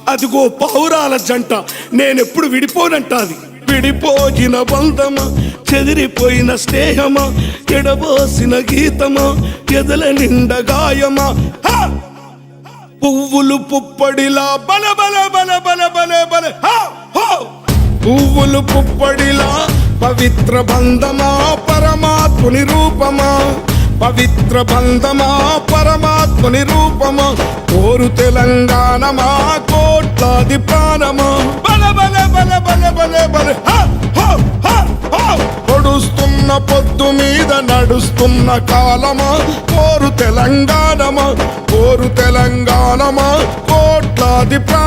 అదిగో పౌరాల జంట నేనెప్పుడు విడిపోనంటాది. విడిపోయిన బంధమా, చెదిరిపోయిన స్నేహమా, ఎడబోసిన గీతమా, ఎదల నిండ గాయమా. పువ్వులు పుప్పడిలా బల బల బల బల బల బల పువ్వులు పుప్పడిలా పవిత్ర బంధమా, పరమాత్ముని రూపమా. పవిత్ర బంధమా, పరమాత్ముని రూపమా. కోరు తెలంగాణమా, కోట్లాది ప్రాణమా. బల బల బల బల బల బల పొడుస్తున్న పొద్దు మీద నడుస్తున్న కాలమా. కోరు తెలంగాణమా, కోరు తెలంగాణమా, కోట్లాది ప్రాణ